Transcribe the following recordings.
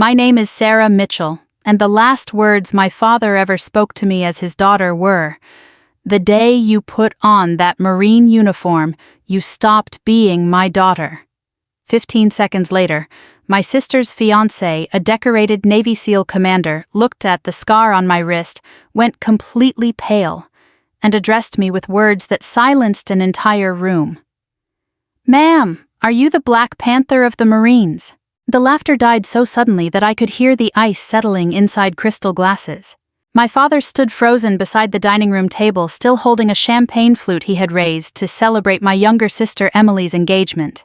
My name is Sarah Mitchell, and the last words my father ever spoke to me as his daughter were, "The day you put on that Marine uniform, you stopped being my daughter." 15 seconds later, my sister's fiancé, a decorated Navy SEAL commander, looked at the scar on my wrist, went completely pale, and addressed me with words that silenced an entire room. "Ma'am, are you the Black Panther of the Marines?" The laughter died so suddenly that I could hear the ice settling inside crystal glasses. My father stood frozen beside the dining room table, still holding a champagne flute he had raised to celebrate my younger sister Emily's engagement.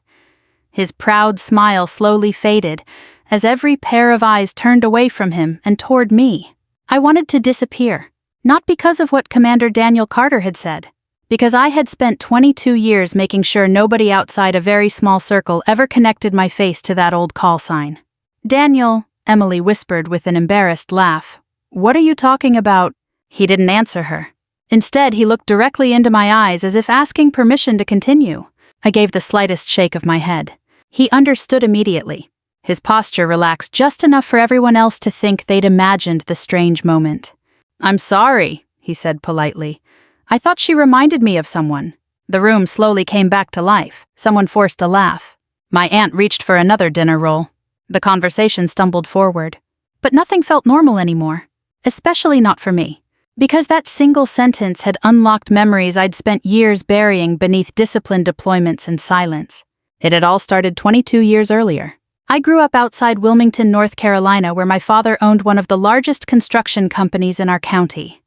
His proud smile slowly faded as every pair of eyes turned away from him and toward me. I wanted to disappear, not because of what Commander Daniel Carter had said, because I had spent 22 years making sure nobody outside a very small circle ever connected my face to that old call sign. "Daniel," Emily whispered with an embarrassed laugh. "What are you talking about?" He didn't answer her. Instead, he looked directly into my eyes as if asking permission to continue. I gave the slightest shake of my head. He understood immediately. His posture relaxed just enough for everyone else to think they'd imagined the strange moment. "I'm sorry," he said politely. "I thought she reminded me of someone." The room slowly came back to life. Someone forced a laugh. My aunt reached for another dinner roll. The conversation stumbled forward. But nothing felt normal anymore, especially not for me, because that single sentence had unlocked memories I'd spent years burying beneath disciplined deployments and silence. It had all started 22 years earlier. I grew up outside Wilmington, North Carolina, where my father owned one of the largest construction companies in our county.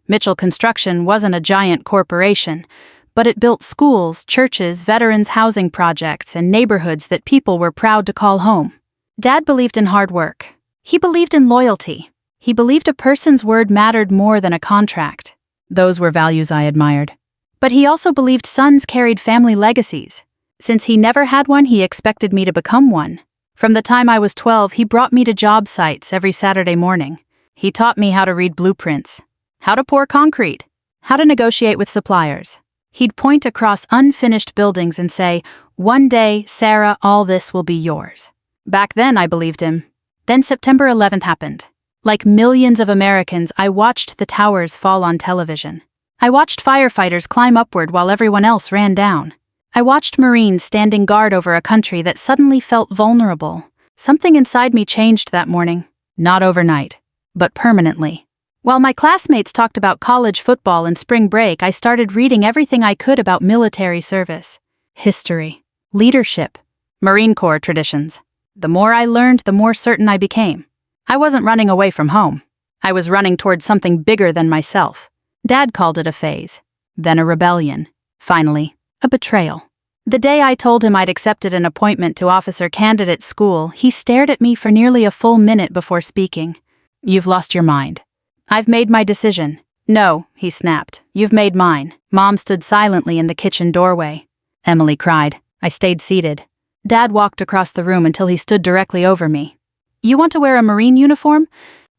Mitchell Construction wasn't a giant corporation, but it built schools, churches, veterans' housing projects, and neighborhoods that people were proud to call home. Dad believed in hard work. He believed in loyalty. He believed a person's word mattered more than a contract. Those were values I admired. But he also believed sons carried family legacies. Since he never had one, he expected me to become one. From the time I was 12, he brought me to job sites every Saturday morning. He taught me how to read blueprints, how to pour concrete, how to negotiate with suppliers. He'd point across unfinished buildings and say, "One day, Sarah, all this will be yours." Back then, I believed him. Then September 11th happened. Like millions of Americans, I watched the towers fall on television. I watched firefighters climb upward while everyone else ran down. I watched Marines standing guard over a country that suddenly felt vulnerable. Something inside me changed that morning. Not overnight, but permanently. While my classmates talked about college football and spring break, I started reading everything I could about military service, history, leadership, Marine Corps traditions. The more I learned, the more certain I became. I wasn't running away from home. I was running towards something bigger than myself. Dad called it a phase, then a rebellion, finally, a betrayal. The day I told him I'd accepted an appointment to officer candidate school, he stared at me for nearly a full minute before speaking. "You've lost your mind." "I've made my decision." "No," he snapped. "You've made mine." Mom stood silently in the kitchen doorway. Emily cried. I stayed seated. Dad walked across the room until he stood directly over me. "You want to wear a Marine uniform?"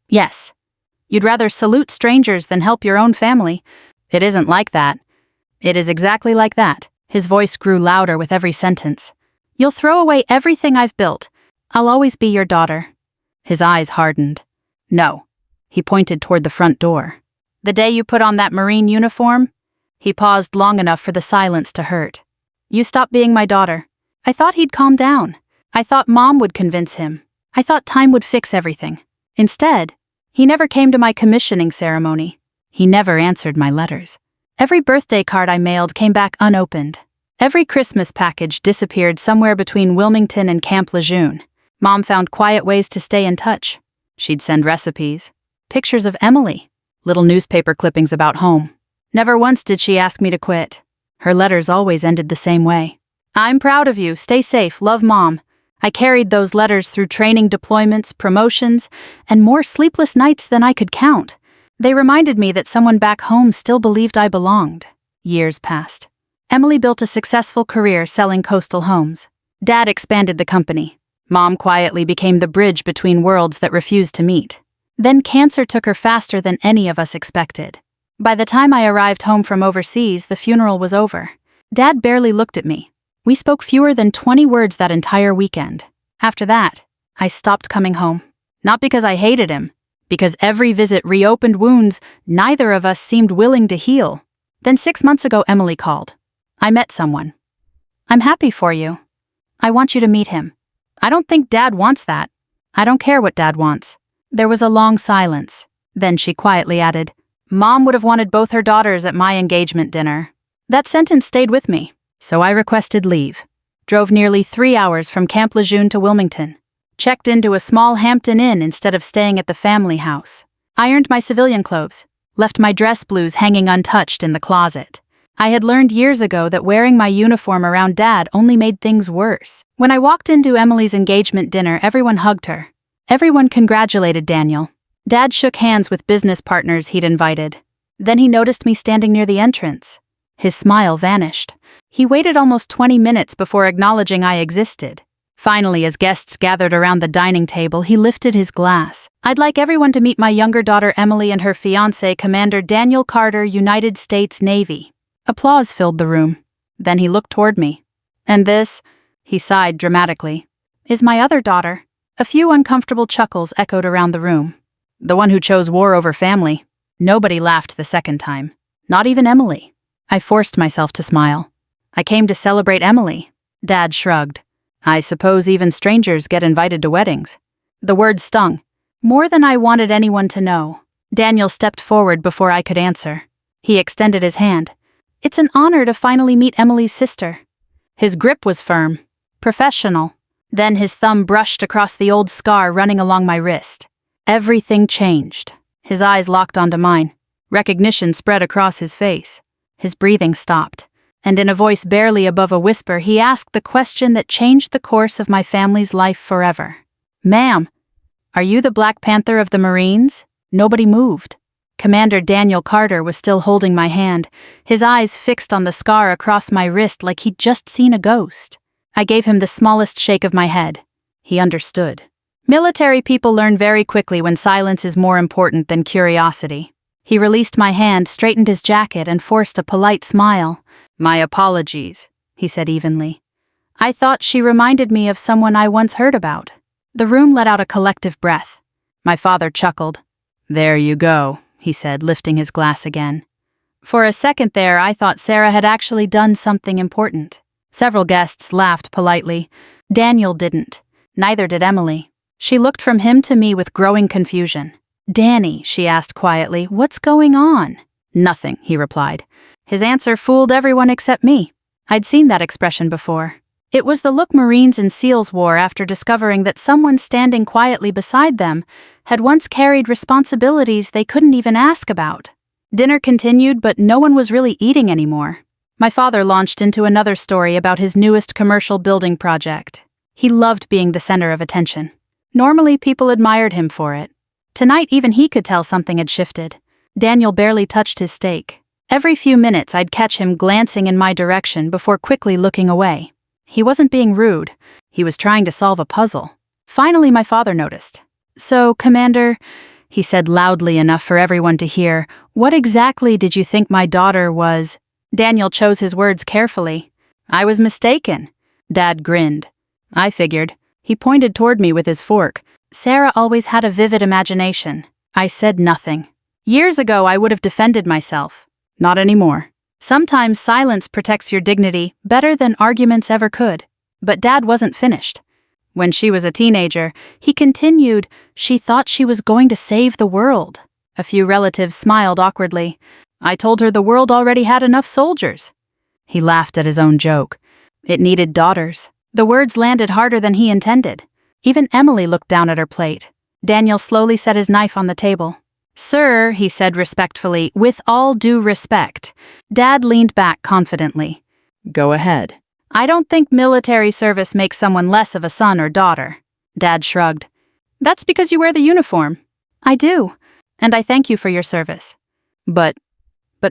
"Yes." "You'd rather salute strangers than help your own family?" "It isn't like that." "It is exactly like that." His voice grew louder with every sentence. "You'll throw away everything I've built. I'll always be your daughter." His eyes hardened. "No." He pointed toward the front door. "The day you put on that Marine uniform?" He paused long enough for the silence to hurt. "You stop being my daughter." I thought he'd calm down. I thought Mom would convince him. I thought time would fix everything. Instead, he never came to my commissioning ceremony. He never answered my letters. Every birthday card I mailed came back unopened. Every Christmas package disappeared somewhere between Wilmington and Camp Lejeune. Mom found quiet ways to stay in touch. She'd send recipes, pictures of Emily, little newspaper clippings about home. Never once did she ask me to quit. Her letters always ended the same way. "I'm proud of you, stay safe, love Mom." I carried those letters through training deployments, promotions, and more sleepless nights than I could count. They reminded me that someone back home still believed I belonged. Years passed. Emily built a successful career selling coastal homes. Dad expanded the company. Mom quietly became the bridge between worlds that refused to meet. Then cancer took her faster than any of us expected. By the time I arrived home from overseas, the funeral was over. Dad barely looked at me. We spoke fewer than 20 words that entire weekend. After that, I stopped coming home. Not because I hated him, because every visit reopened wounds neither of us seemed willing to heal. Then 6 months ago, Emily called. I met someone. I'm happy for you. I want you to meet him. I don't think Dad wants that. I don't care what Dad wants. There was a long silence. Then she quietly added, Mom would have wanted both her daughters at my engagement dinner. That sentence stayed with me, so I requested leave. Drove nearly 3 hours from Camp Lejeune to Wilmington. Checked into a small Hampton Inn instead of staying at the family house. Ironed my civilian clothes. Left my dress blues hanging untouched in the closet. I had learned years ago that wearing my uniform around Dad only made things worse. When I walked into Emily's engagement dinner, everyone hugged her. Everyone congratulated Daniel. Dad shook hands with business partners he'd invited. Then he noticed me standing near the entrance. His smile vanished. He waited almost 20 minutes before acknowledging I existed. Finally, as guests gathered around the dining table, he lifted his glass. I'd like everyone to meet my younger daughter Emily and her fiancé, Commander Daniel Carter, United States Navy. Applause filled the room. Then he looked toward me. And this, he sighed dramatically, is my other daughter. A few uncomfortable chuckles echoed around the room. The one who chose war over family. Nobody laughed the second time. Not even Emily. I forced myself to smile. I came to celebrate Emily. Dad shrugged. I suppose even strangers get invited to weddings. The word stung. More than I wanted anyone to know. Daniel stepped forward before I could answer. He extended his hand. It's an honor to finally meet Emily's sister. His grip was firm. Professional. Then his thumb brushed across the old scar running along my wrist. Everything changed. His eyes locked onto mine. Recognition spread across his face. His breathing stopped. And in a voice barely above a whisper, he asked the question that changed the course of my family's life forever. Ma'am, are you the Black Panther of the Marines? Nobody moved. Commander Daniel Carter was still holding my hand, his eyes fixed on the scar across my wrist like he'd just seen a ghost. I gave him the smallest shake of my head. He understood. Military people learn very quickly when silence is more important than curiosity. He released my hand, straightened his jacket, and forced a polite smile. My apologies, he said evenly. I thought she reminded me of someone I once heard about. The room let out a collective breath. My father chuckled. There you go, he said, lifting his glass again. For a second there, I thought Sarah had actually done something important. Several guests laughed politely. Daniel didn't. Neither did Emily. She looked from him to me with growing confusion. Danny, she asked quietly, what's going on? Nothing, he replied. His answer fooled everyone except me. I'd seen that expression before. It was the look Marines and SEALs wore after discovering that someone standing quietly beside them had once carried responsibilities they couldn't even ask about. Dinner continued, but no one was really eating anymore. My father launched into another story about his newest commercial building project. He loved being the center of attention. Normally, people admired him for it. Tonight, even he could tell something had shifted. Daniel barely touched his steak. Every few minutes, I'd catch him glancing in my direction before quickly looking away. He wasn't being rude. He was trying to solve a puzzle. Finally, my father noticed. So, Commander, he said loudly enough for everyone to hear, what exactly did you think my daughter was? Daniel chose his words carefully. I was mistaken. Dad grinned. I figured. He pointed toward me with his fork. Sarah always had a vivid imagination. I said nothing. Years ago, I would have defended myself. Not anymore. Sometimes silence protects your dignity better than arguments ever could. But Dad wasn't finished. When she was a teenager, he continued, she thought she was going to save the world. A few relatives smiled awkwardly. I told her the world already had enough soldiers. He laughed at his own joke. It needed daughters. The words landed harder than he intended. Even Emily looked down at her plate. Daniel slowly set his knife on the table. Sir, he said respectfully, with all due respect. Dad leaned back confidently. Go ahead. I don't think military service makes someone less of a son or daughter. Dad shrugged. That's because you wear the uniform. I do. And I thank you for your service. But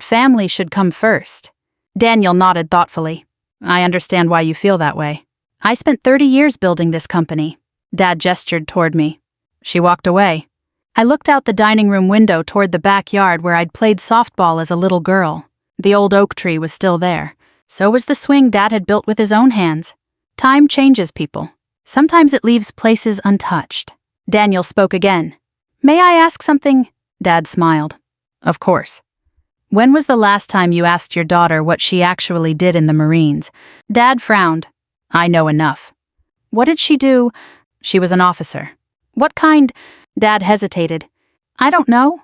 family should come first. Daniel nodded thoughtfully. I understand why you feel that way. I spent 30 years building this company. Dad gestured toward me. She walked away. I looked out the dining room window toward the backyard where I'd played softball as a little girl. The old oak tree was still there. So was the swing Dad had built with his own hands. Time changes people. Sometimes it leaves places untouched. Daniel spoke again. May I ask something? Dad smiled. Of course. When was the last time you asked your daughter what she actually did in the Marines? Dad frowned. I know enough. What did she do? She was an officer. What kind? Dad hesitated. I don't know.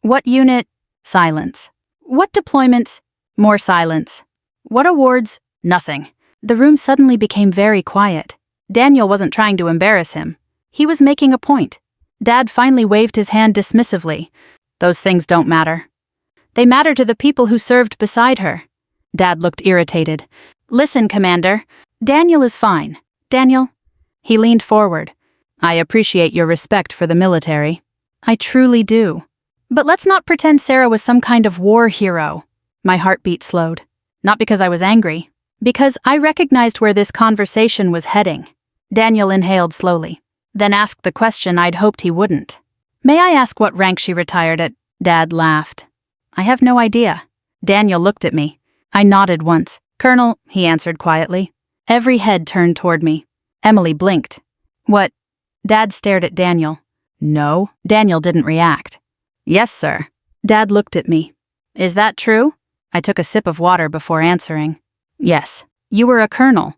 What unit? Silence. What deployments? More silence. What awards? Nothing. The room suddenly became very quiet. Daniel wasn't trying to embarrass him. He was making a point. Dad finally waved his hand dismissively. Those things don't matter. They matter to the people who served beside her. Dad looked irritated. Listen, Commander. Daniel is fine. Daniel? He leaned forward. I appreciate your respect for the military. I truly do. But let's not pretend Sarah was some kind of war hero. My heartbeat slowed. Not because I was angry. Because I recognized where this conversation was heading. Daniel inhaled slowly. Then asked the question I'd hoped he wouldn't. May I ask what rank she retired at? Dad laughed. I have no idea. Daniel looked at me. I nodded once. Colonel, he answered quietly. Every head turned toward me. Emily blinked. What? Dad stared at Daniel. No. Daniel didn't react. Yes, sir. Dad looked at me. Is that true? I took a sip of water before answering. Yes. You were a colonel.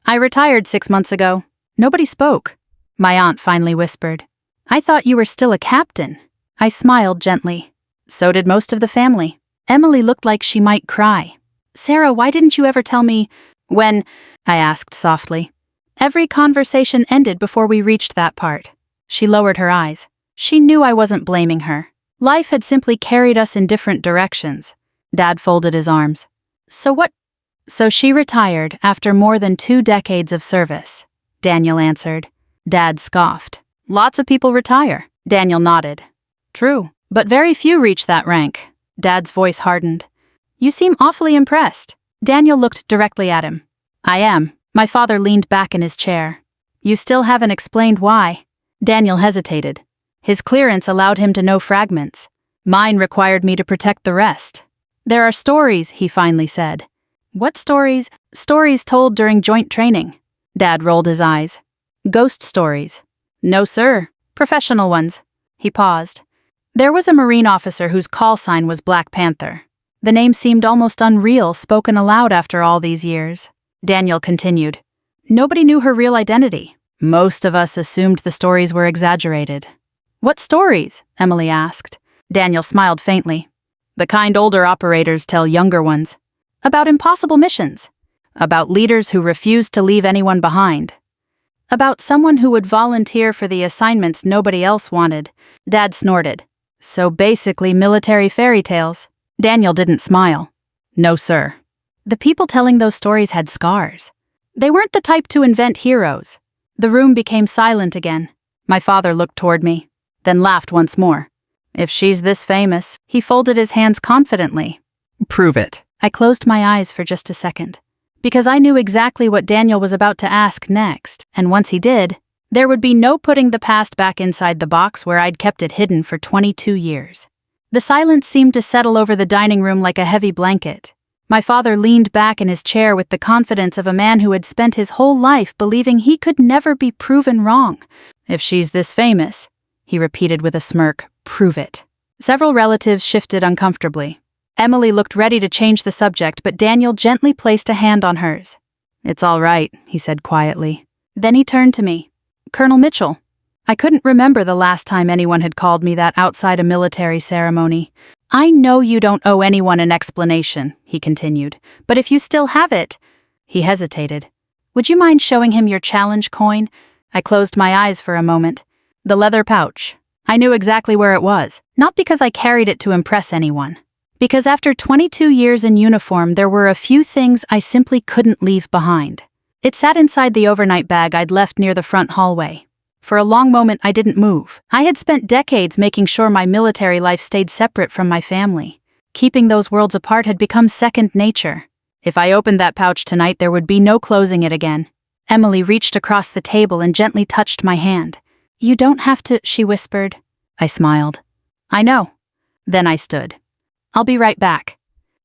I retired 6 months ago. Nobody spoke. My aunt finally whispered. I thought you were still a captain. I smiled gently. So did most of the family. Emily looked like she might cry. Sarah, why didn't you ever tell me? When? I asked softly. Every conversation ended before we reached that part. She lowered her eyes. She knew I wasn't blaming her. Life had simply carried us in different directions. Dad folded his arms. So what? So she retired after more than 2 decades of service, Daniel answered. Dad scoffed. Lots of people retire. Daniel nodded. True, but very few reach that rank. Dad's voice hardened. You seem awfully impressed. Daniel looked directly at him. I am. My father leaned back in his chair. You still haven't explained why. Daniel hesitated. His clearance allowed him to know fragments. Mine required me to protect the rest. There are stories, he finally said. What stories? Stories told during joint training. Dad rolled his eyes. Ghost stories. No, sir. Professional ones. He paused. There was a Marine officer whose call sign was Black Panther. The name seemed almost unreal, spoken aloud after all these years. Daniel continued. Nobody knew her real identity. Most of us assumed the stories were exaggerated. What stories? Emily asked. Daniel smiled faintly. The kind older operators tell younger ones. About impossible missions. About leaders who refused to leave anyone behind. About someone who would volunteer for the assignments nobody else wanted. Dad snorted. So basically military fairy tales. Daniel didn't smile. No, sir. The people telling those stories had scars. They weren't the type to invent heroes. The room became silent again. My father looked toward me, then laughed once more. If she's this famous, he folded his hands confidently. Prove it. I closed my eyes for just a second, because I knew exactly what Daniel was about to ask next, and once he did, there would be no putting the past back inside the box where I'd kept it hidden for 22 years. The silence seemed to settle over the dining room like a heavy blanket. My father leaned back in his chair with the confidence of a man who had spent his whole life believing he could never be proven wrong. If she's this famous, he repeated with a smirk, prove it. Several relatives shifted uncomfortably. Emily looked ready to change the subject, but Daniel gently placed a hand on hers. It's all right, he said quietly. Then he turned to me. Colonel Mitchell. I couldn't remember the last time anyone had called me that outside a military ceremony. I know you don't owe anyone an explanation, he continued, but if you still have it... He hesitated. Would you mind showing him your challenge coin? I closed my eyes for a moment. The leather pouch. I knew exactly where it was, not because I carried it to impress anyone. Because after 22 years in uniform, there were a few things I simply couldn't leave behind. It sat inside the overnight bag I'd left near the front hallway. For a long moment, I didn't move. I had spent decades making sure my military life stayed separate from my family. Keeping those worlds apart had become second nature. If I opened that pouch tonight, there would be no closing it again. Emily reached across the table and gently touched my hand. You don't have to, she whispered. I smiled. I know. Then I stood. I'll be right back.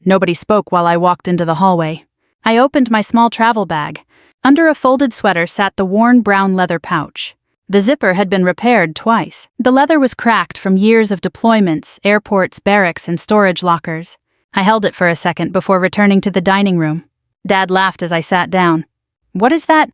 Nobody spoke while I walked into the hallway. I opened my small travel bag. Under a folded sweater sat the worn brown leather pouch. The zipper had been repaired twice. The leather was cracked from years of deployments, airports, barracks, and storage lockers. I held it for a second before returning to the dining room. Dad laughed as I sat down. "What is that?"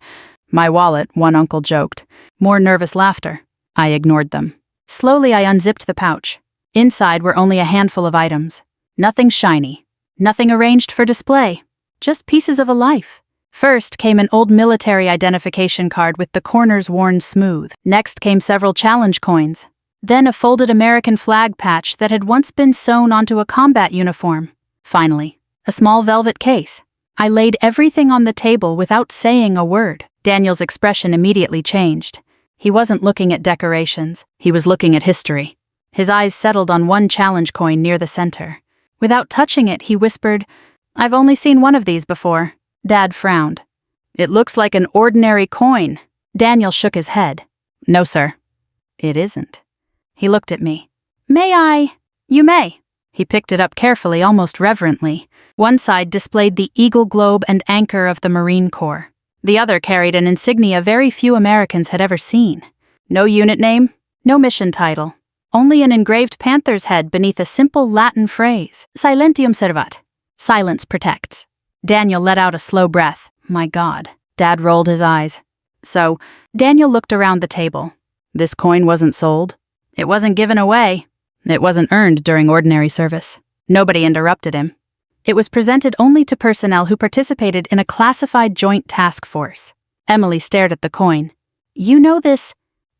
"My wallet," one uncle joked. More nervous laughter. I ignored them. Slowly I unzipped the pouch. Inside were only a handful of items. Nothing shiny. Nothing arranged for display. Just pieces of a life. First came an old military identification card with the corners worn smooth. Next came several challenge coins. Then a folded American flag patch that had once been sewn onto a combat uniform. Finally, a small velvet case. I laid everything on the table without saying a word. Daniel's expression immediately changed. He wasn't looking at decorations. He was looking at history. His eyes settled on one challenge coin near the center. Without touching it, he whispered, "I've only seen one of these before." Dad frowned. "It looks like an ordinary coin." Daniel shook his head. "No, sir. It isn't." He looked at me. "May I?" "You may." He picked it up carefully, almost reverently. One side displayed the eagle globe and anchor of the Marine Corps. The other carried an insignia very few Americans had ever seen. No unit name, no mission title. Only an engraved panther's head beneath a simple Latin phrase. Silentium servat. Silence protects. Daniel let out a slow breath. My God. Dad rolled his eyes. So, Daniel looked around the table. This coin wasn't sold. It wasn't given away. It wasn't earned during ordinary service. Nobody interrupted him. It was presented only to personnel who participated in a classified joint task force. Emily stared at the coin. "You know this?"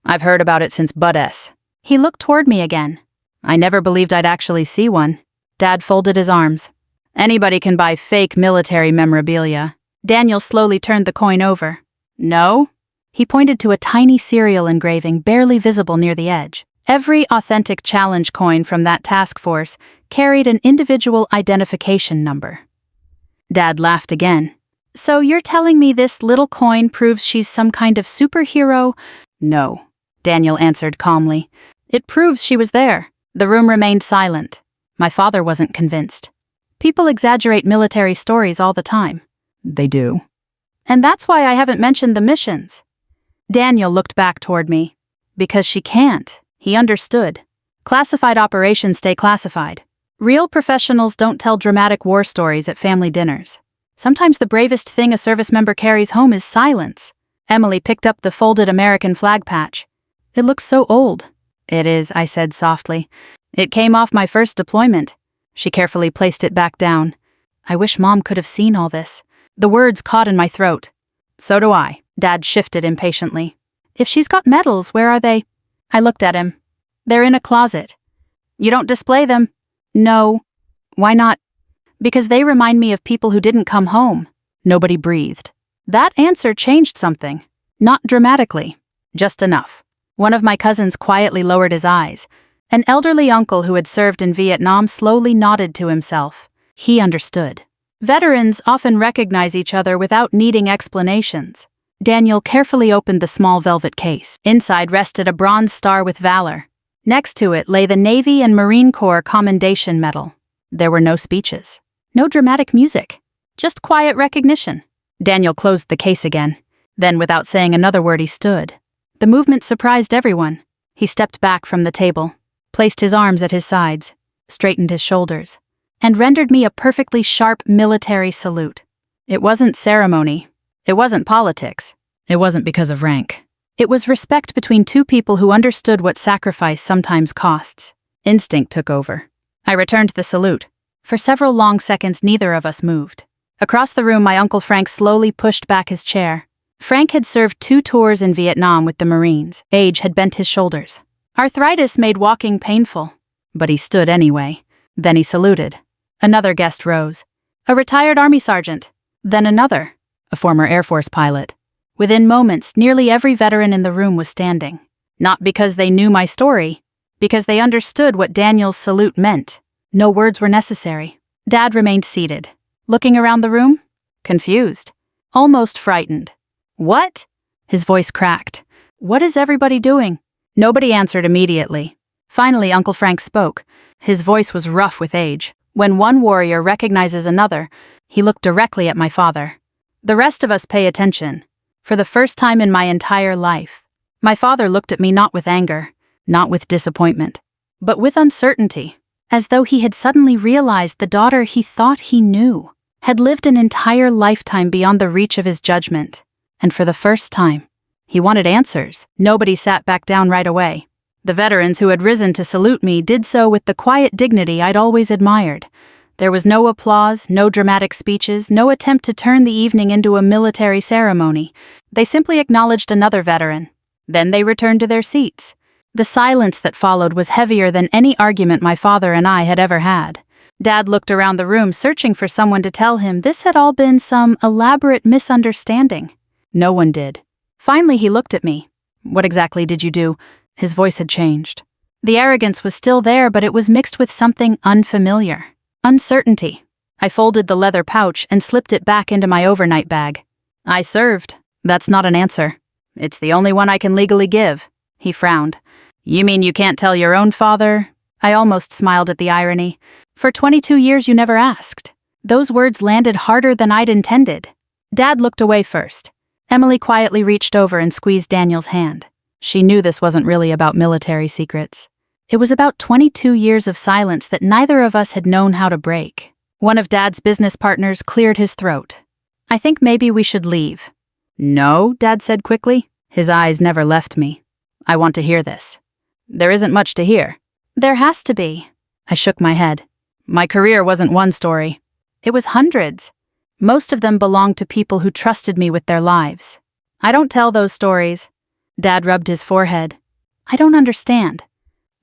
"I've heard about it since Bud S." He looked toward me again. I never believed I'd actually see one. Dad folded his arms. "Anybody can buy fake military memorabilia." Daniel slowly turned the coin over. "No?" He pointed to a tiny serial engraving barely visible near the edge. Every authentic challenge coin from that task force carried an individual identification number. Dad laughed again. "So you're telling me this little coin proves she's some kind of superhero?" "No," Daniel answered calmly. "It proves she was there." The room remained silent. My father wasn't convinced. "People exaggerate military stories all the time." "They do." "And that's why I haven't mentioned the missions." Daniel looked back toward me. "Because she can't." He understood. Classified operations stay classified. Real professionals don't tell dramatic war stories at family dinners. Sometimes the bravest thing a service member carries home is silence. Emily picked up the folded American flag patch. "It looks so old." "It is," I said softly. "It came off my first deployment." She carefully placed it back down. I wish Mom could have seen all this. The words caught in my throat. "So do I." Dad shifted impatiently. "If she's got medals, where are they?" I looked at him. "They're in a closet." "You don't display them?" "No." "Why not?" "Because they remind me of people who didn't come home." Nobody breathed. That answer changed something. Not dramatically. Just enough. One of my cousins quietly lowered his eyes. An elderly uncle who had served in Vietnam slowly nodded to himself. He understood. Veterans often recognize each other without needing explanations. Daniel carefully opened the small velvet case. Inside rested a bronze star with valor. Next to it lay the Navy and Marine Corps Commendation Medal. There were no speeches. No dramatic music. Just quiet recognition. Daniel closed the case again. Then, without saying another word, he stood. The movement surprised everyone. He stepped back from the table, placed his arms at his sides, straightened his shoulders, and rendered me a perfectly sharp military salute. It wasn't ceremony. It wasn't politics. It wasn't because of rank. It was respect between two people who understood what sacrifice sometimes costs. Instinct took over. I returned the salute. For several long seconds, neither of us moved. Across the room, my Uncle Frank slowly pushed back his chair. Frank had served 2 tours in Vietnam with the Marines. Age had bent his shoulders. Arthritis made walking painful. But he stood anyway. Then he saluted. Another guest rose. A retired Army sergeant. Then another. A former Air Force pilot. Within moments, nearly every veteran in the room was standing. Not because they knew my story, because they understood what Daniel's salute meant. No words were necessary. Dad remained seated, looking around the room, confused, almost frightened. "What?" His voice cracked. "What is everybody doing?" Nobody answered immediately. Finally, Uncle Frank spoke. His voice was rough with age. When one warrior recognizes another, he looked directly at my father. "The rest of us pay attention. For the first time in my entire life, My father looked at me not with anger, not with disappointment, but with uncertainty, as though he had suddenly realized the daughter he thought he knew had lived an entire lifetime beyond the reach of his judgment. And for the first time, he wanted answers. Nobody sat back down right away. The veterans who had risen to salute me did so with the quiet dignity I'd always admired. There was no applause, no dramatic speeches, no attempt to turn the evening into a military ceremony. They simply acknowledged another veteran. Then they returned to their seats. The silence that followed was heavier than any argument my father and I had ever had. Dad looked around the room, searching for someone to tell him this had all been some elaborate misunderstanding. No one did. Finally, he looked at me. "What exactly did you do?" His voice had changed. The arrogance was still there, but it was mixed with something unfamiliar. Uncertainty. I folded the leather pouch and slipped it back into my overnight bag. "I served. That's not an answer. It's the only one I can legally give." He frowned. "You mean you can't tell your own father?" I almost smiled at the irony. "For 22 years you never asked." Those words landed harder than I'd intended. Dad looked away first. Emily quietly reached over and squeezed Daniel's hand. She knew this wasn't really about military secrets. It was about 22 years of silence that neither of us had known how to break. One of Dad's business partners cleared his throat. "I think maybe we should leave." "No," Dad said quickly. His eyes never left me. "I want to hear this." "There isn't much to hear." "There has to be." I shook my head. My career wasn't one story. It was hundreds. Most of them belonged to people who trusted me with their lives. I don't tell those stories. Dad rubbed his forehead. "I don't understand."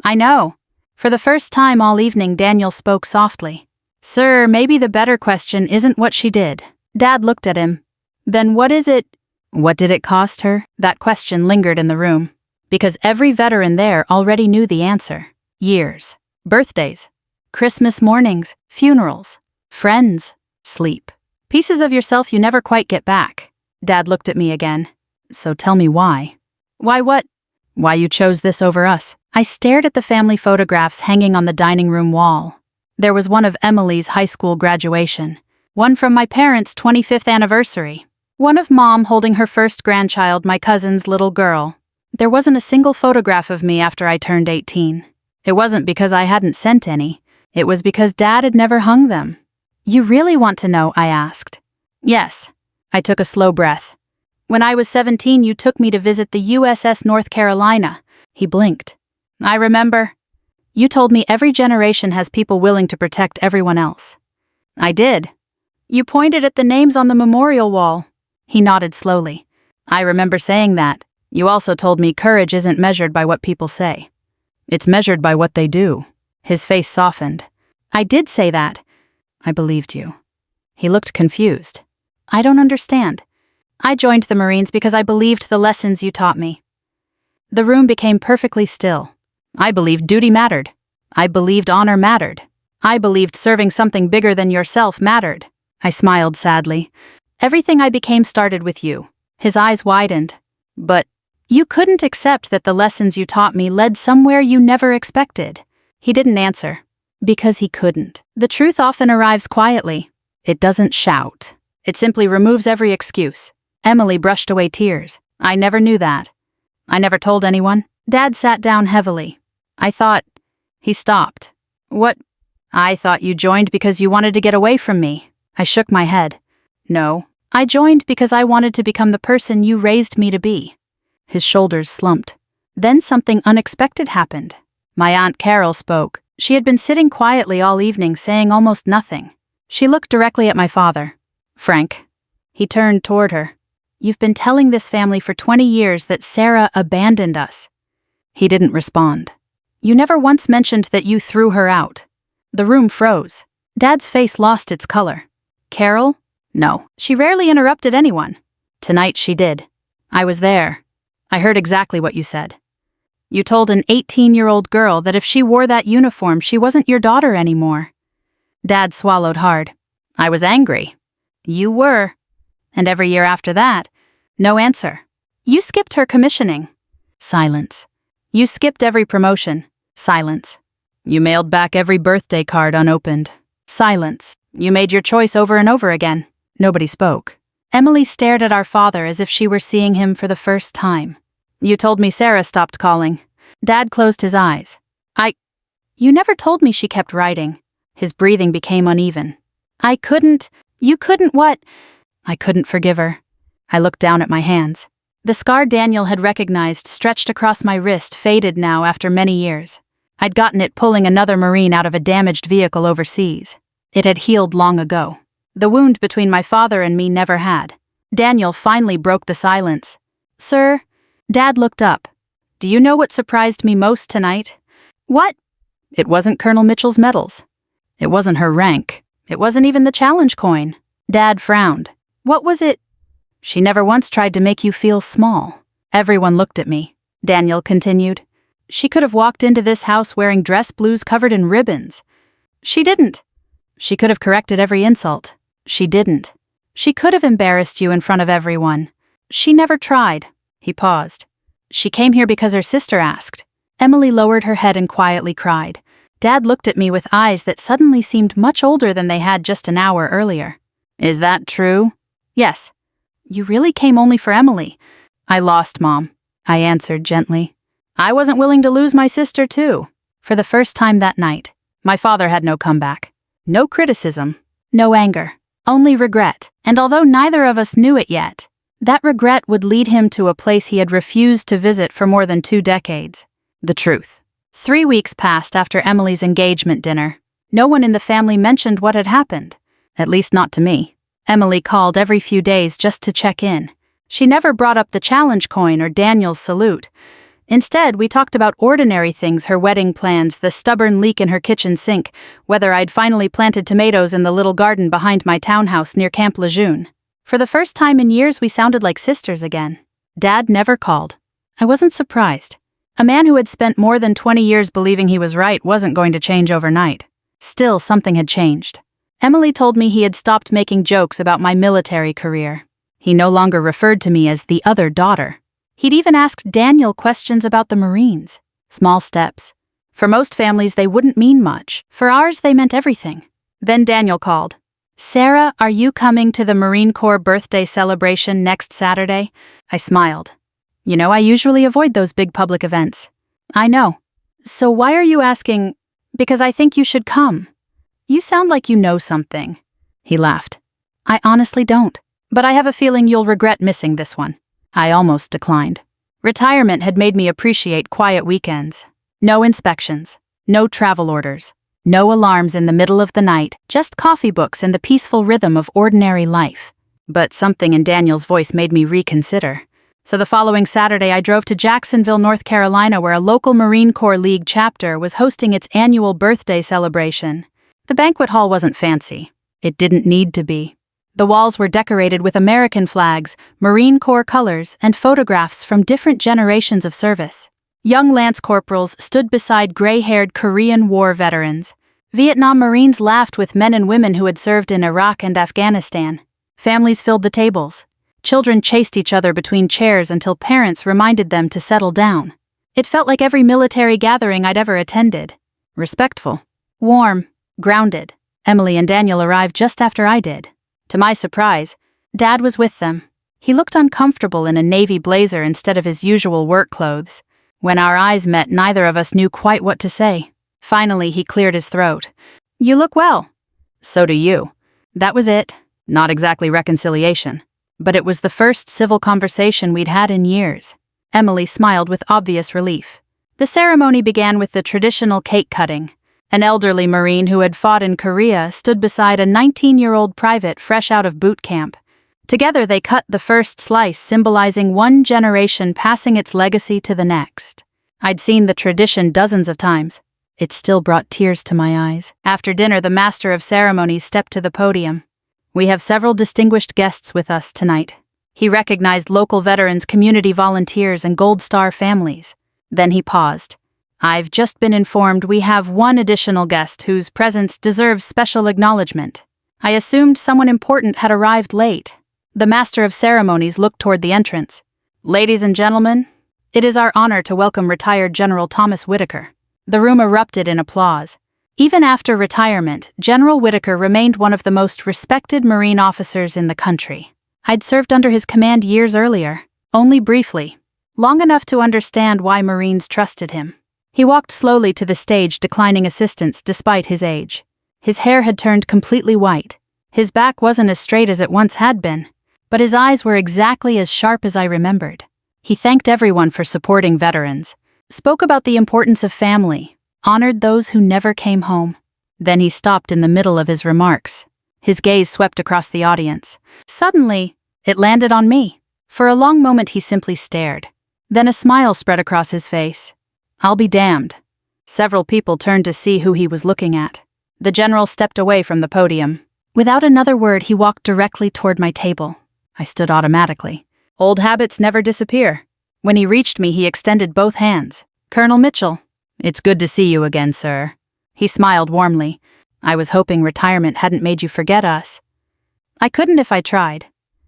"I know." For the first time all evening, Daniel spoke softly. "Sir, maybe the better question isn't what she did." Dad looked at him. "Then what is it?" "What did it cost her?" That question lingered in the room. Because every veteran there already knew the answer. Years. Birthdays. Christmas mornings. Funerals. Friends. Sleep. Pieces of yourself you never quite get back. Dad looked at me again. "So tell me why." "Why what?" "Why you chose this over us." I stared at the family photographs hanging on the dining room wall. There was one of Emily's high school graduation, one from my parents' 25th anniversary, one of Mom holding her first grandchild, my cousin's little girl. There wasn't a single photograph of me after I turned 18. It wasn't because I hadn't sent any. It was because Dad had never hung them. "You really want to know?" I asked. "Yes." I took a slow breath. "When I was 17, you took me to visit the USS North Carolina." He blinked. "I remember." "You told me every generation has people willing to protect everyone else." "I did." "You pointed at the names on the memorial wall." He nodded slowly. "I remember saying that. You also told me courage isn't measured by what people say. It's measured by what they do." His face softened. "I did say that." "I believed you." He looked confused. "I don't understand." "I joined the Marines because I believed the lessons you taught me." The room became perfectly still. I believed duty mattered. I believed honor mattered. I believed serving something bigger than yourself mattered. I smiled sadly. "Everything I became started with you." His eyes widened. "But you couldn't accept that the lessons you taught me led somewhere you never expected." He didn't answer. Because he couldn't. The truth often arrives quietly. It doesn't shout. It simply removes every excuse. Emily brushed away tears. "I never knew that." "I never told anyone." Dad sat down heavily. "I thought..." He stopped. "What?" "I thought you joined because you wanted to get away from me." I shook my head. "No. I joined because I wanted to become the person you raised me to be." His shoulders slumped. Then something unexpected happened. My Aunt Carol spoke. She had been sitting quietly all evening, saying almost nothing. She looked directly at my father. "Frank." He turned toward her. "You've been telling this family for 20 years that Sarah abandoned us." He didn't respond. "You never once mentioned that you threw her out." The room froze. Dad's face lost its color. "Carol? No. She rarely interrupted anyone. Tonight she did. I was there. I heard exactly what you said. You told an 18-year-old girl that if she wore that uniform, she wasn't your daughter anymore." Dad swallowed hard. "I was angry." "You were." "And every year after that?" No answer. "You skipped her commissioning." Silence. "You skipped every promotion." Silence. "You mailed back every birthday card unopened." Silence. "You made your choice over and over again." Nobody spoke. Emily stared at our father as if she were seeing him for the first time. You told me Sarah stopped calling. Dad closed his eyes. You never told me she kept writing. His breathing became uneven. You couldn't what? I couldn't forgive her. I looked down at my hands. The scar Daniel had recognized stretched across my wrist, faded now after many years. I'd gotten it pulling another Marine out of a damaged vehicle overseas. It had healed long ago. The wound between my father and me never had. Daniel finally broke the silence. Sir? Dad looked up. Do you know what surprised me most tonight? What? It wasn't Colonel Mitchell's medals. It wasn't her rank. It wasn't even the challenge coin. Dad frowned. What was it? She never once tried to make you feel small. Everyone looked at me. Daniel continued. She could have walked into this house wearing dress blues covered in ribbons. She didn't. She could have corrected every insult. She didn't. She could have embarrassed you in front of everyone. She never tried. He paused. She came here because her sister asked. Emily lowered her head and quietly cried. Dad looked at me with eyes that suddenly seemed much older than they had just an hour earlier. Is that true? Yes. You really came only for Emily. I lost, Mom, I answered gently. I wasn't willing to lose my sister, too. For the first time that night, my father had no comeback. No criticism. No anger. Only regret. And although neither of us knew it yet, that regret would lead him to a place he had refused to visit for more than 2 decades. The truth. 3 weeks passed after Emily's engagement dinner. No one in the family mentioned what had happened. At least not to me. Emily called every few days just to check in. She never brought up the challenge coin or Daniel's salute. Instead, we talked about ordinary things, her wedding plans, the stubborn leak in her kitchen sink, whether I'd finally planted tomatoes in the little garden behind my townhouse near Camp Lejeune. For the first time in years, we sounded like sisters again. Dad never called. I wasn't surprised. A man who had spent more than 20 years believing he was right wasn't going to change overnight. Still, something had changed. Emily told me he had stopped making jokes about my military career. He no longer referred to me as the other daughter. He'd even asked Daniel questions about the Marines. Small steps. For most families, they wouldn't mean much. For ours, they meant everything. Then Daniel called. Sarah, are you coming to the Marine Corps birthday celebration next Saturday? I smiled. You know, I usually avoid those big public events. I know. So why are you asking? Because I think you should come. You sound like you know something. He laughed. I honestly don't. But I have a feeling you'll regret missing this one. I almost declined. Retirement had made me appreciate quiet weekends. No inspections. No travel orders. No alarms in the middle of the night. Just coffee books and the peaceful rhythm of ordinary life. But something in Daniel's voice made me reconsider. So the following Saturday, I drove to Jacksonville, North Carolina, where a local Marine Corps League chapter was hosting its annual birthday celebration. The banquet hall wasn't fancy. It didn't need to be. The walls were decorated with American flags, Marine Corps colors, and photographs from different generations of service. Young Lance Corporals stood beside gray-haired Korean War veterans. Vietnam Marines laughed with men and women who had served in Iraq and Afghanistan. Families filled the tables. Children chased each other between chairs until parents reminded them to settle down. It felt like every military gathering I'd ever attended. Respectful. Warm. Grounded. Emily and Daniel arrived just after I did. To my surprise, Dad was with them. He looked uncomfortable in a navy blazer instead of his usual work clothes. When our eyes met, neither of us knew quite what to say. Finally, he cleared his throat. You look well. So do you. That was it. Not exactly reconciliation. But it was the first civil conversation we'd had in years. Emily smiled with obvious relief. The ceremony began with the traditional cake cutting. An elderly Marine who had fought in Korea stood beside a 19-year-old private fresh out of boot camp. Together they cut the first slice, symbolizing one generation passing its legacy to the next. I'd seen the tradition dozens of times. It still brought tears to my eyes. After dinner, the master of ceremonies stepped to the podium. We have several distinguished guests with us tonight. He recognized local veterans, community volunteers, and Gold Star families. Then he paused. I've just been informed we have one additional guest whose presence deserves special acknowledgement. I assumed someone important had arrived late. The master of ceremonies looked toward the entrance. Ladies and gentlemen, it is our honor to welcome retired General Thomas Whitaker. The room erupted in applause. Even after retirement, General Whitaker remained one of the most respected Marine officers in the country. I'd served under his command years earlier, only briefly. long enough to understand why Marines trusted him. He walked slowly to the stage, declining assistance despite his age. His hair had turned completely white. His back wasn't as straight as it once had been, but his eyes were exactly as sharp as I remembered. He thanked everyone for supporting veterans, spoke about the importance of family, honored those who never came home. Then he stopped in the middle of his remarks. His gaze swept across the audience. Suddenly, it landed on me. For a long moment he simply stared. Then a smile spread across his face. "I'll be damned." Several people turned to see who he was looking at. The general stepped away from the podium. Without another word, he walked directly toward my table. I stood automatically. Old habits never disappear. When he reached me, he extended both hands. "Colonel Mitchell, it's good to see you again, sir." He smiled warmly. "I was hoping retirement hadn't made you forget us." "I couldn't if I tried."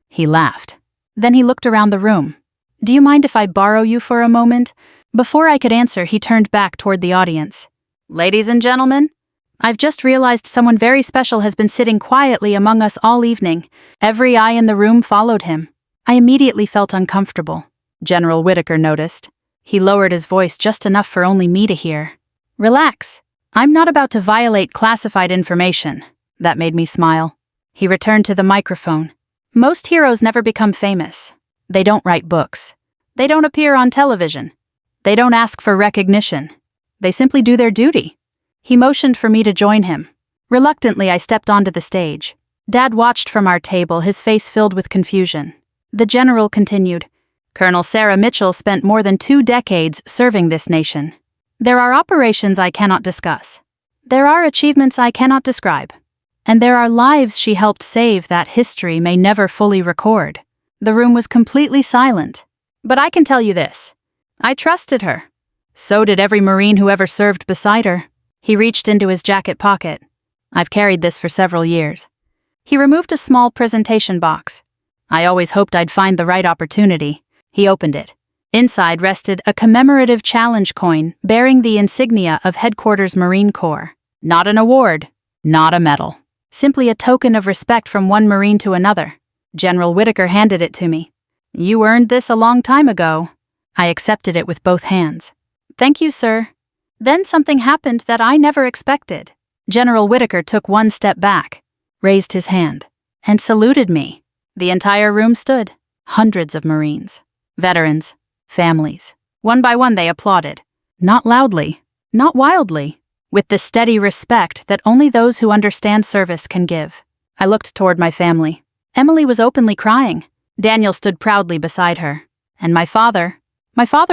He laughed. Then he looked around the room. "Do you mind if I borrow you for a moment?" Before I could answer, he turned back toward the audience. "Ladies and gentlemen, I've just realized someone very special has been sitting quietly among us all evening." Every eye in the room followed him. I immediately felt uncomfortable. General Whitaker noticed. He lowered his voice just enough for only me to hear. "Relax. I'm not about to violate classified information." That made me smile. He returned to the microphone. "Most heroes never become famous. They don't write books. They don't appear on television. They don't ask for recognition. They simply do their duty." He motioned for me to join him. Reluctantly, I stepped onto the stage. Dad watched from our table, his face filled with confusion. The general continued. "Colonel Sarah Mitchell spent more than 2 decades serving this nation. There are operations I cannot discuss. There are achievements I cannot describe. And there are lives she helped save that history may never fully record." The room was completely silent. "But I can tell you this. I trusted her. So did every Marine who ever served beside her." He reached into his jacket pocket. "I've carried this for several years." He removed a small presentation box. "I always hoped I'd find the right opportunity." He opened it. Inside rested a commemorative challenge coin bearing the insignia of Headquarters Marine Corps. Not an award, not a medal. Simply a token of respect from one Marine to another. General Whitaker handed it to me. "You earned this a long time ago." I accepted it with both hands. "Thank you, sir." Then something happened that I never expected. General Whitaker took one step back, raised his hand, and saluted me. The entire room stood. Hundreds of Marines, veterans, families. One by one they applauded. Not loudly, not wildly, with the steady respect that only those who understand service can give. I looked toward my family. Emily was openly crying. Daniel stood proudly beside her. And my father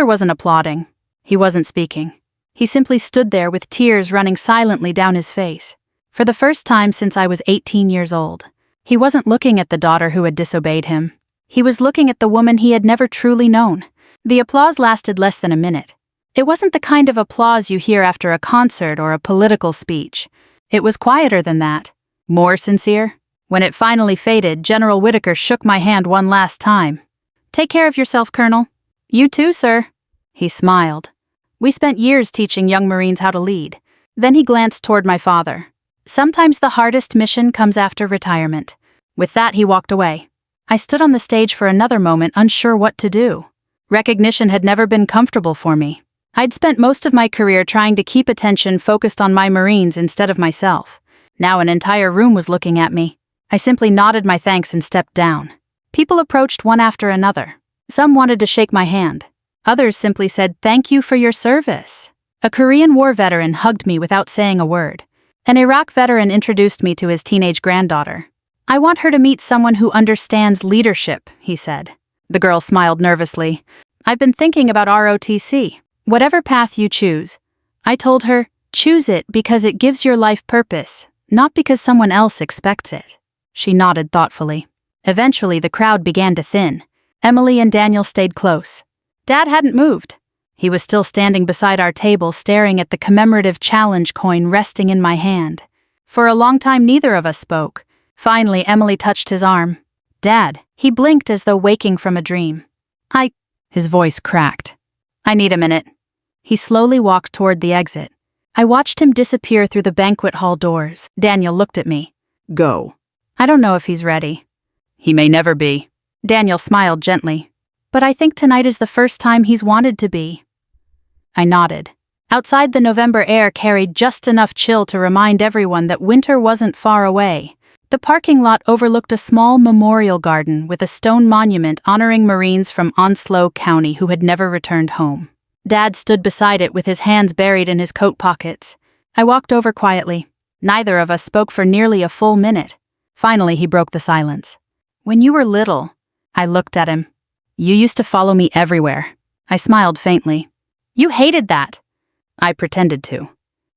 wasn't applauding. He wasn't speaking. He simply stood there with tears running silently down his face. For the first time since I was 18 years old, he wasn't looking at the daughter who had disobeyed him. He was looking at the woman he had never truly known. The applause lasted less than a minute. It wasn't the kind of applause you hear after a concert or a political speech. It was quieter than that. More sincere. When it finally faded, General Whitaker shook my hand one last time. "Take care of yourself, Colonel." "You too, sir." He smiled. "We spent years teaching young Marines how to lead." Then he glanced toward my father. "Sometimes the hardest mission comes after retirement." With that, he walked away. I stood on the stage for another moment, unsure what to do. Recognition had never been comfortable for me. I'd spent most of my career trying to keep attention focused on my Marines instead of myself. Now an entire room was looking at me. I simply nodded my thanks and stepped down. People approached one after another. Some wanted to shake my hand. Others simply said, "Thank you for your service." A Korean War veteran hugged me without saying a word. An Iraq veteran introduced me to his teenage granddaughter. "I want her to meet someone who understands leadership," he said. The girl smiled nervously. "I've been thinking about ROTC. Whatever path you choose." I told her, "Choose it because it gives your life purpose, not because someone else expects it." She nodded thoughtfully. Eventually, the crowd began to thin. Emily and Daniel stayed close. Dad hadn't moved. He was still standing beside our table, staring at the commemorative challenge coin resting in my hand. For a long time, neither of us spoke. Finally, Emily touched his arm. "Dad." He blinked as though waking from a dream. His voice cracked. "I need a minute." He slowly walked toward the exit. I watched him disappear through the banquet hall doors. Daniel looked at me. "Go." "I don't know if he's ready." "He may never be." Daniel smiled gently. But I think tonight is the first time he's wanted to be. I nodded. Outside, the November air carried just enough chill to remind everyone that winter wasn't far away. The parking lot overlooked a small memorial garden with a stone monument honoring Marines from Onslow County who had never returned home. Dad stood beside it with his hands buried in his coat pockets. I walked over quietly. Neither of us spoke for nearly a full minute. Finally, he broke the silence. When you were little, I looked at him. You used to follow me everywhere. I smiled faintly. You hated that. I pretended to.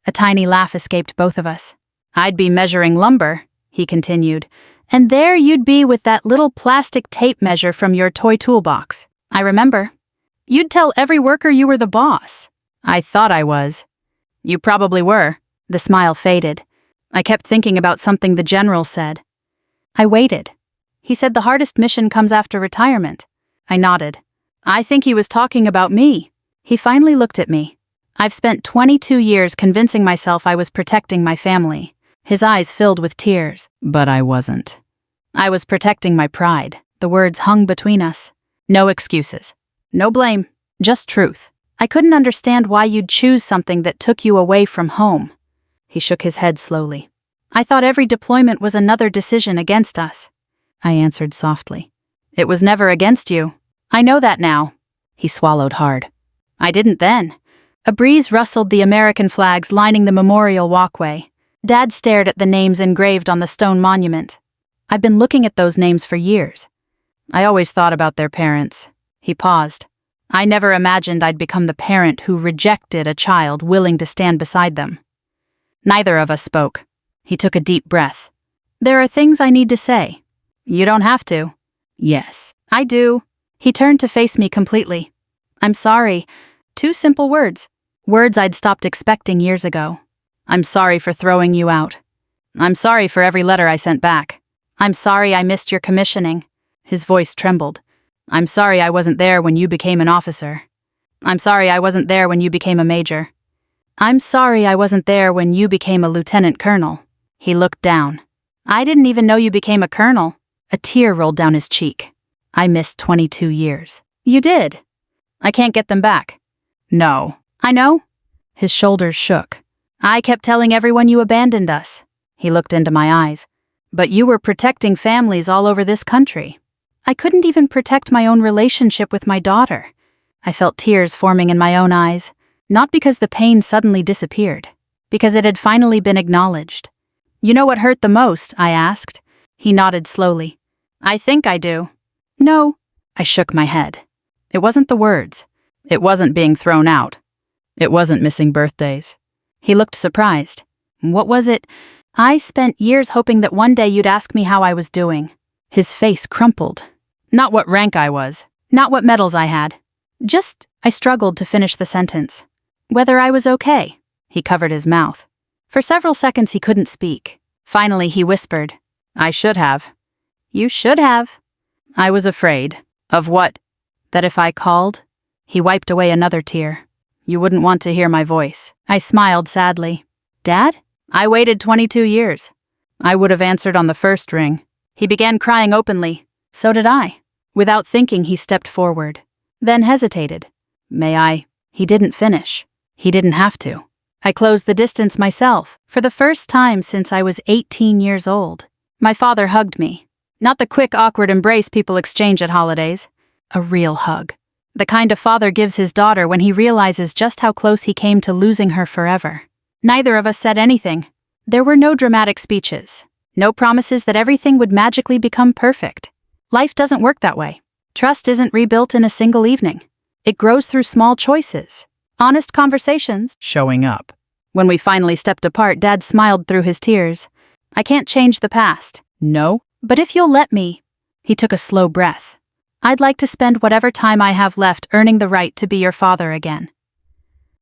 A tiny laugh escaped both of us. I'd be measuring lumber, he continued, and there you'd be with that little plastic tape measure from your toy toolbox. I remember. You'd tell every worker you were the boss. I thought I was. You probably were. The smile faded. I kept thinking about something the general said. I waited. He said the hardest mission comes after retirement. I nodded. I think he was talking about me. He finally looked at me. I've spent 22 years convincing myself I was protecting my family. His eyes filled with tears. But I wasn't. I was protecting my pride. The words hung between us. No excuses. No blame. Just truth. I couldn't understand why you'd choose something that took you away from home. He shook his head slowly. I thought every deployment was another decision against us. I answered softly. It was never against you. I know that now. He swallowed hard. I didn't then. A breeze rustled the American flags lining the memorial walkway. Dad stared at the names engraved on the stone monument. I've been looking at those names for years. I always thought about their parents. He paused. I never imagined I'd become the parent who rejected a child willing to stand beside them. Neither of us spoke. He took a deep breath. There are things I need to say. You don't have to. Yes, I do. He turned to face me completely. I'm sorry. 2 simple words. Words I'd stopped expecting years ago. I'm sorry for throwing you out. I'm sorry for every letter I sent back. I'm sorry I missed your commissioning. His voice trembled. I'm sorry I wasn't there when you became an officer. I'm sorry I wasn't there when you became a major. I'm sorry I wasn't there when you became a lieutenant colonel. He looked down. I didn't even know you became a colonel. A tear rolled down his cheek. I missed 22 years. You did. I can't get them back. No. I know. His shoulders shook. I kept telling everyone you abandoned us. He looked into my eyes. But you were protecting families all over this country. I couldn't even protect my own relationship with my daughter. I felt tears forming in my own eyes, not because the pain suddenly disappeared, because it had finally been acknowledged. You know what hurt the most? I asked. He nodded slowly. I think I do. No. I shook my head. It wasn't the words. It wasn't being thrown out. It wasn't missing birthdays. He looked surprised. What was it? I spent years hoping that one day you'd ask me how I was doing. His face crumpled. Not what rank I was. Not what medals I had. I struggled to finish the sentence. Whether I was okay. He covered his mouth. For several seconds he couldn't speak. Finally he whispered, I should have. You should have. I was afraid. Of what? That if I called? He wiped away another tear. You wouldn't want to hear my voice. I smiled sadly. Dad? I waited 22 years. I would have answered on the first ring. He began crying openly. So did I. Without thinking, he stepped forward. Then hesitated. May I? He didn't finish. He didn't have to. I closed the distance myself, for the first time since I was 18 years old. My father hugged me. Not the quick, awkward embrace people exchange at holidays. A real hug. The kind a father gives his daughter when he realizes just how close he came to losing her forever. Neither of us said anything. There were no dramatic speeches. No promises that everything would magically become perfect. Life doesn't work that way. Trust isn't rebuilt in a single evening. It grows through small choices. Honest conversations. Showing up. When we finally stepped apart, Dad smiled through his tears. I can't change the past. No? But if you'll let me. He took a slow breath. I'd like to spend whatever time I have left earning the right to be your father again.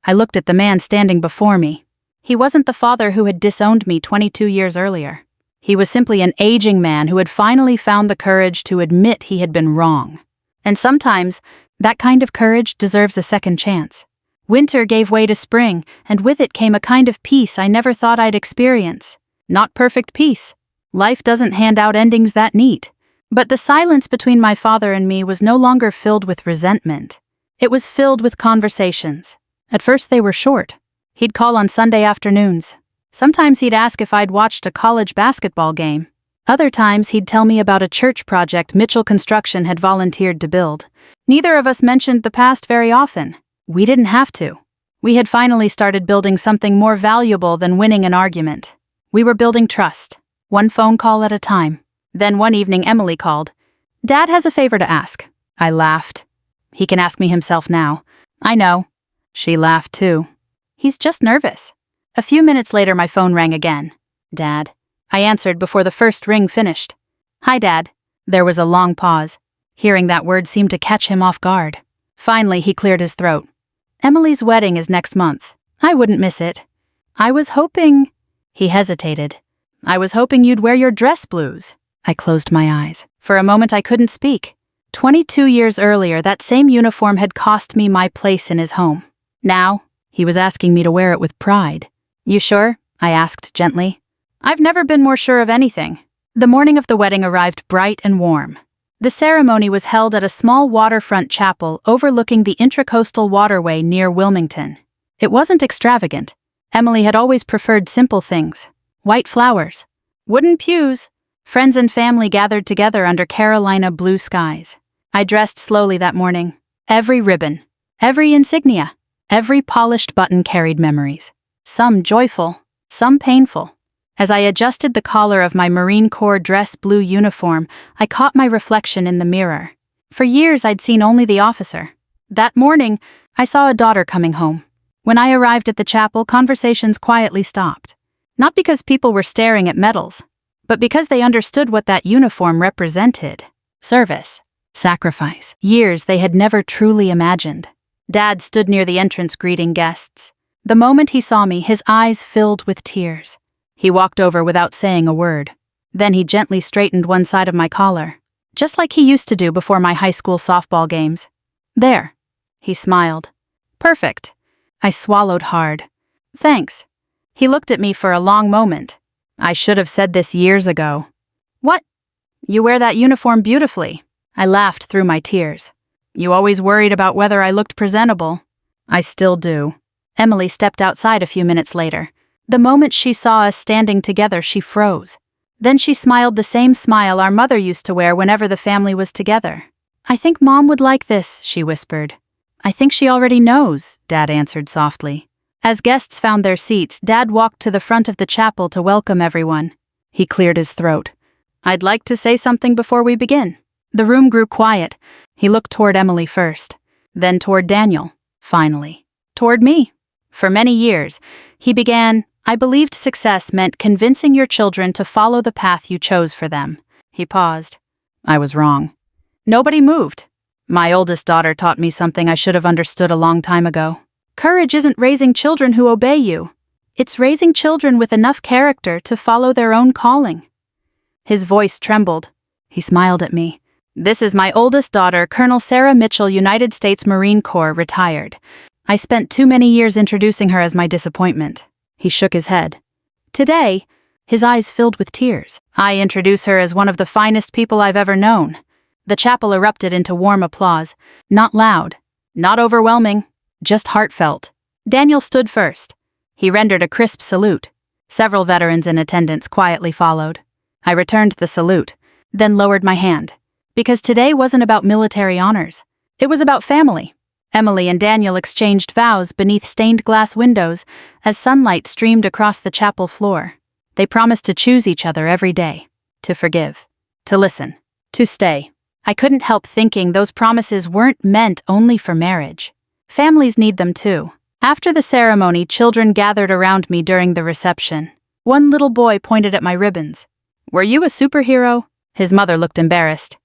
I looked at the man standing before me. He wasn't the father who had disowned me 22 years earlier. He was simply an aging man who had finally found the courage to admit he had been wrong. And sometimes, that kind of courage deserves a second chance. Winter gave way to spring, and with it came a kind of peace I never thought I'd experience. Not perfect peace. Life doesn't hand out endings that neat. But the silence between my father and me was no longer filled with resentment. It was filled with conversations. At first they were short. He'd call on Sunday afternoons. Sometimes he'd ask if I'd watched a college basketball game. Other times he'd tell me about a church project Mitchell Construction had volunteered to build. Neither of us mentioned the past very often. We didn't have to. We had finally started building something more valuable than winning an argument. We were building trust, one phone call at a time. Then one evening Emily called. "Dad has a favor to ask." I laughed. "He can ask me himself now." "I know." She laughed too. "He's just nervous." A few minutes later my phone rang again. "Dad." I answered before the first ring finished. "Hi, Dad." There was a long pause. Hearing that word seemed to catch him off guard. Finally, he cleared his throat. "Emily's wedding is next month. I wouldn't miss it. I was hoping—" He hesitated. "I was hoping you'd wear your dress blues." I closed my eyes. For a moment I couldn't speak. 22 years earlier, that same uniform had cost me my place in his home. Now, he was asking me to wear it with pride. "You sure?" I asked gently. "I've never been more sure of anything." The morning of the wedding arrived bright and warm. The ceremony was held at a small waterfront chapel overlooking the Intracoastal Waterway near Wilmington. It wasn't extravagant. Emily had always preferred simple things. White flowers, wooden pews. Friends and family gathered together under Carolina blue skies. I dressed slowly that morning. Every ribbon, every insignia, every polished button carried memories. Some joyful, some painful. As I adjusted the collar of my Marine Corps dress blue uniform, I caught my reflection in the mirror. For years I'd seen only the officer. That morning, I saw a daughter coming home. When I arrived at the chapel, conversations quietly stopped. Not because people were staring at medals, but because they understood what that uniform represented. Service. Sacrifice. Years they had never truly imagined. Dad stood near the entrance greeting guests. The moment he saw me, his eyes filled with tears. He walked over without saying a word. Then he gently straightened one side of my collar, just like he used to do before my high school softball games. "There." He smiled. "Perfect." I swallowed hard. "Thanks." He looked at me for a long moment. "I should have said this years ago." "What?" "You wear that uniform beautifully." I laughed through my tears. "You always worried about whether I looked presentable." "I still do." Emily stepped outside a few minutes later. The moment she saw us standing together, she froze. Then she smiled the same smile our mother used to wear whenever the family was together. "I think Mom would like this," she whispered. "I think she already knows," Dad answered softly. As guests found their seats, Dad walked to the front of the chapel to welcome everyone. He cleared his throat. "I'd like to say something before we begin." The room grew quiet. He looked toward Emily first, then toward Daniel, finally, toward me. For many years, he began, "I believed success meant convincing your children to follow the path you chose for them." He paused. I was wrong. Nobody moved. My oldest daughter taught me something I should have understood a long time ago. Courage isn't raising children who obey you. It's raising children with enough character to follow their own calling. His voice trembled. He smiled at me. "This is my oldest daughter, Colonel Sarah Mitchell, United States Marine Corps, retired. I spent too many years introducing her as my disappointment." He shook his head. "Today," his eyes filled with tears, "I introduce her as one of the finest people I've ever known." The chapel erupted into warm applause. Not loud, not overwhelming, just heartfelt. Daniel stood first. He rendered a crisp salute. Several veterans in attendance quietly followed. I returned the salute, then lowered my hand. Because today wasn't about military honors. It was about family. Emily and Daniel exchanged vows beneath stained glass windows as sunlight streamed across the chapel floor. They promised to choose each other every day, to forgive, to listen, to stay. I couldn't help thinking those promises weren't meant only for marriage. Families need them too. After the ceremony, children gathered around me during the reception. One little boy pointed at my ribbons. "Were you a superhero?" His mother looked embarrassed.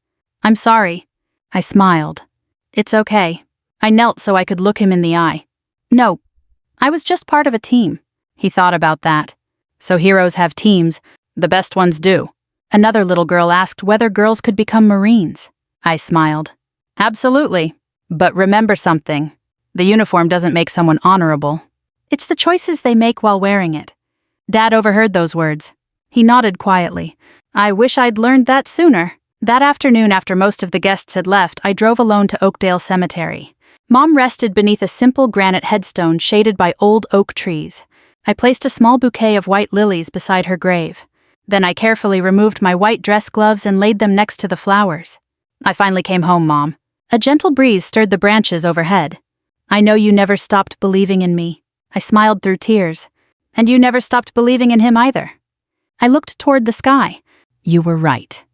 "I'm sorry." I smiled. "It's okay." I knelt so I could look him in the eye. "No, I was just part of a team." He thought about that. "So heroes have teams, the best ones do." Another little girl asked whether girls could become Marines. I smiled. "Absolutely. But remember something. The uniform doesn't make someone honorable. It's the choices they make while wearing it." Dad overheard those words. He nodded quietly. "I wish I'd learned that sooner." That afternoon, after most of the guests had left, I drove alone to Oakdale Cemetery. Mom rested beneath a simple granite headstone shaded by old oak trees. I placed a small bouquet of white lilies beside her grave. Then I carefully removed my white dress gloves and laid them next to the flowers. I finally came home, Mom. A gentle breeze stirred the branches overhead. I know you never stopped believing in me. I smiled through tears. And you never stopped believing in him either. I looked toward the sky. You were right.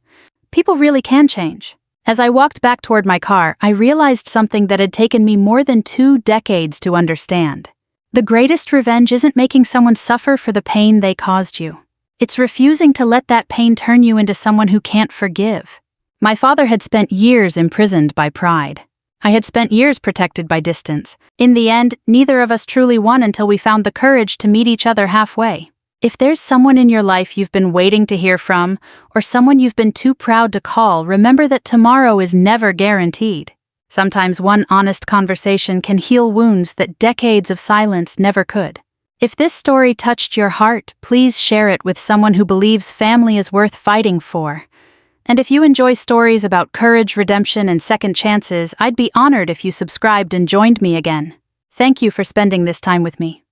People really can change. As I walked back toward my car, I realized something that had taken me more than 2 decades to understand. The greatest revenge isn't making someone suffer for the pain they caused you. It's refusing to let that pain turn you into someone who can't forgive. My father had spent years imprisoned by pride. I had spent years protected by distance. In the end, neither of us truly won until we found the courage to meet each other halfway. If there's someone in your life you've been waiting to hear from, or someone you've been too proud to call, remember that tomorrow is never guaranteed. Sometimes one honest conversation can heal wounds that decades of silence never could. If this story touched your heart, please share it with someone who believes family is worth fighting for. And if you enjoy stories about courage, redemption, and second chances, I'd be honored if you subscribed and joined me again. Thank you for spending this time with me.